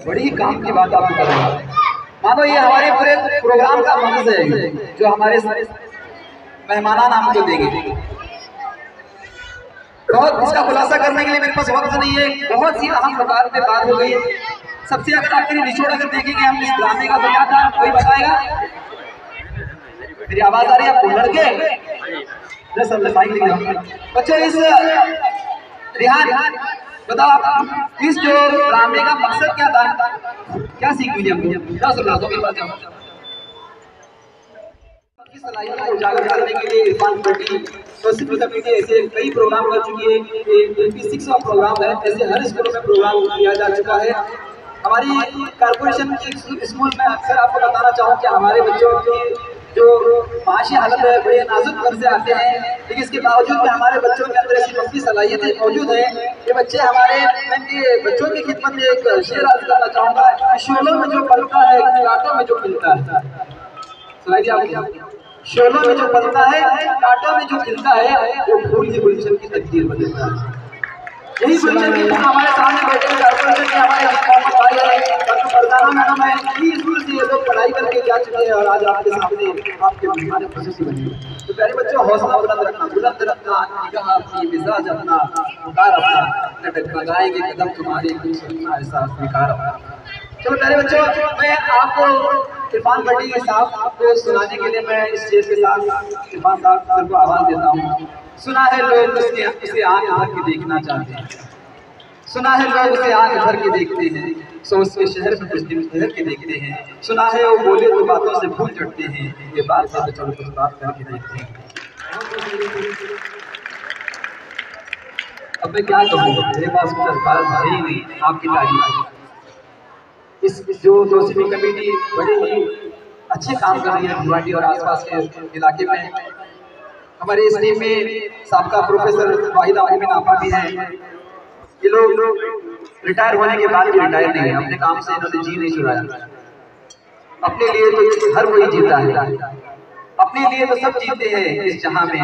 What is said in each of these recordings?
बड़ी ही काम की बात आपको कर रहे हैं। मानो ये हमारे पूरे प्रोग्राम का मकसद है जो हमारे मेहमान आपको देंगे। बहुत इसका खुलासा करने के लिए मेरे पास वक्त नहीं है, बहुत सी अहम प्रकार पे बात हो गई। सबसे अगर आखिरी निचोड़ अगर देखेंगे हम इस ड्रामे का तो क्या था, कोई बताएगा? मेरी आवाज आ रही है आपको? लड़के बच्चे इस रिहान बताओ आप इस जो ड्रामे का मकसद क्या था, क्या सीख मिली हमको? सलाहियत को उजागर करने के लिए इरफान भट्टी कमेटी ऐसे कई प्रोग्राम कर चुकी है। 26वां प्रोग्राम है, ऐसे हर स्कूलों में प्रोग्राम किया जा चुका है। हमारी कारपोरेशन के स्कूल में अक्सर आपको बताना चाहूँ कि हमारे बच्चों की जो माशी हालत है बड़े नाजुक घर से आते हैं, लेकिन इसके बावजूद भी हमारे बच्चों के अंदर ऐसी मौजूद सलाहियतें मौजूद है कि बच्चे हमारे, मैं बच्चों की खिदमत में एक शेर अर्ज करना चाहूँगा। शोलों में जो पलता है कांटों में जो खिलता है, सुनाई दिया? शोलों में जो पलता है कांटों में जो खिलता है वो फूल ही गुलशन की तकदीर बदलता है। यही गुलशन की हमारे सामने बैठे कारपोरेशन के हमारे भाई है फरजाना मैडम है, इसी स्कूल से ये लोग पढ़ाई करके जा चुके हैं और आज आपके सामने आपके मेहमान खुशी बनी। तो प्यारे बच्चों, हौसला बुलंद रखना, बुलंद रखना, निगाह अपनी, मिजाज अपना, पुकार अपना, न डगमगाएंगे कदम तुम्हारे, कुछ सुनना ऐसा स्वीकार अपना। चलो प्यारे बच्चों, मैं आपको इरफान भट्टी साहब आपको सुनाने के लिए मैं इस स्टेज के साथ इरफान साहब सर को आवाज देता हूँ। सुना है लोग उसे आंख भर के देखना चाहते हैं, सुना है लोग उसे आंख भर के देखते हैं, सो उसके शहर में कुछ दिन ठहर के देखते हैं। सुना है वो बोले तो बातों से भूल चढ़ते हैं, ये बात है तो चलो कुछ बात करके देखते हैं। अब मैं क्या कहूँ, मेरे पास कुछ अल्फाज है ही नहीं आपकी तारीफ। इस जो दोस्ती कमेटी बड़े ही अच्छे काम कर रही है गुवाहाटी और आसपास के इलाके में। हमारे इस टीम में साबका प्रोफेसर वाहिदा अमीन आपा भी हैं। ये लोग रिटायर होने के बाद भी रिटायर नहीं है, अपने काम से इन्होंने जी नहीं चुराया। अपने लिए तो हर कोई जीता है, अपने लिए तो सब जीते हैं इस जहां में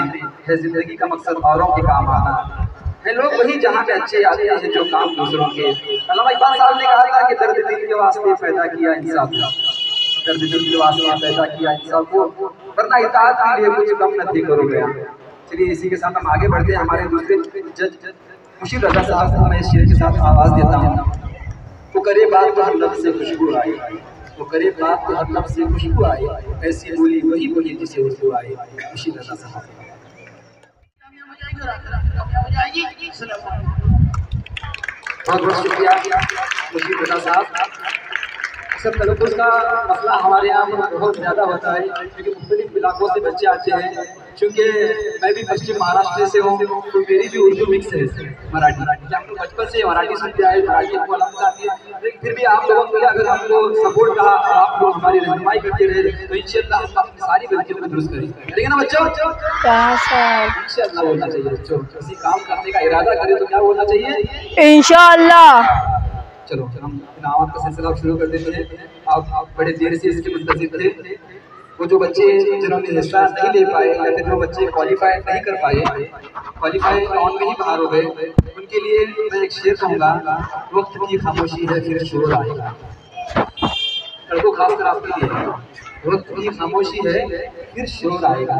है जिंदगी का मकसद औरों के काम आना है। लोग वही जहाँ पे अच्छे आते हैं जो काम दूसरों के। अल्लामा इकबाल साहब ने कहा था कि दर्द दिल के वास्ते पैदा किया इंसाफ को, दर्द दिल के वास्ते पैदा किया इंसाफ को, वरना इताअत के लिए कुछ कम न थे करो गया। चलिए इसी के साथ हम आगे बढ़ते हैं। हमारे दूसरे जज मुशीर रजा साहब को मैं इस शेर के साथ आवाज़ देता हूँ। वो करे बात तो हर लफ्ज़ से खुशबू आई, वो करे बात तो हर लफ्ज़ से खुशबू आई, ऐसी बोली वही बोली जिसे उर्दू आई। मुशीर रजा साहब बहुत बहुत शुक्रिया मुशीर रजा साहब। अक्सर तलफ़ुज़ का मसला हमारे यहाँ पर बहुत ज़्यादा होता है क्योंकि मुख्तलिफ इलाकों से बच्चे आते हैं। चूँकि मैं भी पश्चिम महाराष्ट्र से हूँ तो मेरी भी उर्दू मिक्स है मराठी। हम लोग बचपन से मराठी सुनते आए, मराठी हमको अलग आती है, लेकिन फिर भी आप लोगों को अगर हमको सपोर्ट रहा और आप लोग हमारी रहनुमाई करते रहे तो इंशाअल्लाह हम अपनी सारी गलतियों को दुरुस्त करेंगे। ठीक है ना बच्चों? इंशाअल्लाह बोलना चाहिए बच्चों। किसी काम करने का इरादा करें तो क्या बोलना चाहिए? इंशाअल्लाह। चलो हम इनामात का सिलसिला शुरू कर देते हैं। आप बड़े देर से इसके मुंतज़िर थे। वो जो बच्चे जिन्होंने हिस्सा नहीं ले पाए या फिर जो बच्चे क्वालिफाई नहीं कर पाए, क्वालिफाई राउंड में ही बाहर हो गए, उनके लिए मैं एक शेर कहूँगा। वक्त की खामोशी है फिर शोर आएगा। लड़कों खासकर आपके लिए, वक्त की खामोशी है फिर शोर आएगा,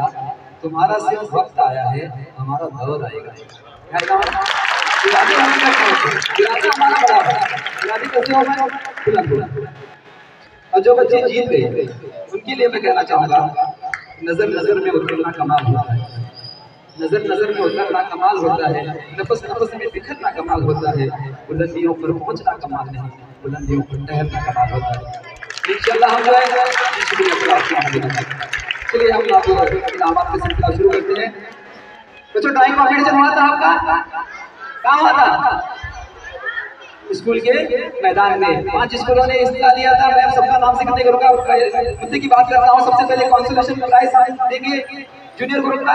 तुम्हारा सिर्फ वक्त आया है हमारा दौर आएगा। और जो बच्चे जीत गए उनके लिए मैं कहना चाहूँगा, नजर नजर में उतरना कमाल होता है, नजर नजर में उतरना कमाल होता है, नफस नफस में बिखरना कमाल होता है, बुलंदियों पर पहुँचना कमाल नहीं, बुलंदियों पर ठहरना कमाल होता है। इंशाअल्लाह हम जाएंगे। चलिए हम इनामात का सिलसिला शुरू करते हैं। बच्चों ड्राइंग कॉम्पिटिशन हुआ था आपका, कहाँ हुआ था? स्कूल के मैदान में 5 स्कूलों ने हिस्सा लिया था। मैं सबका नाम से करने करूँगा, मुद्दे की बात करता हूँ। सबसे पहले कंसोलेशन प्राइज देंगे जूनियर ग्रुप का,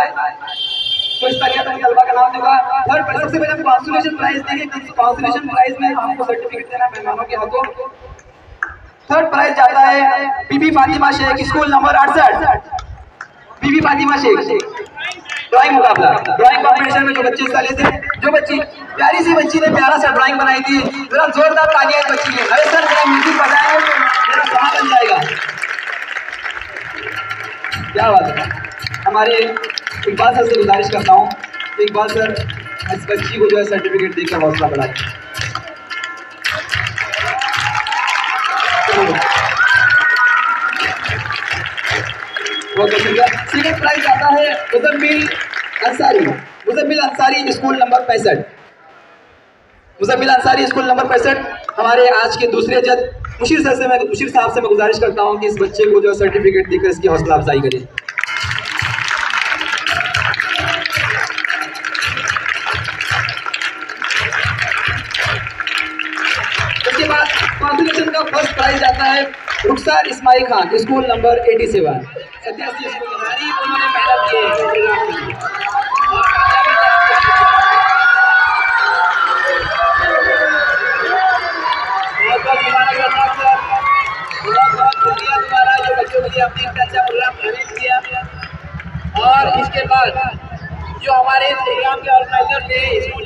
तो इस तरह का तलबा का नाम दूंगा। थर्ड सबसे पहले हम कंसोलेशन प्राइज देंगे। कंसोलेशन प्राइज में आपको सर्टिफिकेट देना मेहमानों के हाथों। थर्ड प्राइज जाता है बीबी फातिमा शेख, स्कूल नंबर 68। बीबी फातिमा शेख ड्राइंग मुकाबला, ड्राइंग कॉम्पिटिशन में जो बच्चे हिस्सा लेते हैं, जो बच्ची प्यारी सी बच्ची ने प्यारा सा ड्राइंग बनाई थी, जरा जोरदार तालियां बच्ची है। क्या बात है। हमारे इकबाल सर से गुजारिश करता हूँ, इकबाल सर इस बच्ची को जो है सर्टिफिकेट देकर हौसला बढ़ाएं। बहुत शुक्रिया। सेकंड प्राइज आता है Muzammil Ansari school number 65। Muzammil Ansari school number 65 हमारे आज के दूसरे जज मुशीर साहब से मैं गुजारिश करता हूं कि इस बच्चे को जो सर्टिफिकेट देकर इसकी हौसला अफजाई करें। उसके बाद कॉन्सुलेशन का फर्स्ट प्राइज आता है Rukhsar Ismail Khan school number 87। 87 school उन्होंने मेहनत की है। बहुत शुक्रिया तुम्हारा जो बच्चों के लिए अपने इतना अच्छा प्रोग्राम अरेंज किया। और इसके बाद जो हमारे इस प्रोग्राम के ऑर्गेनाइजर थे स्कूल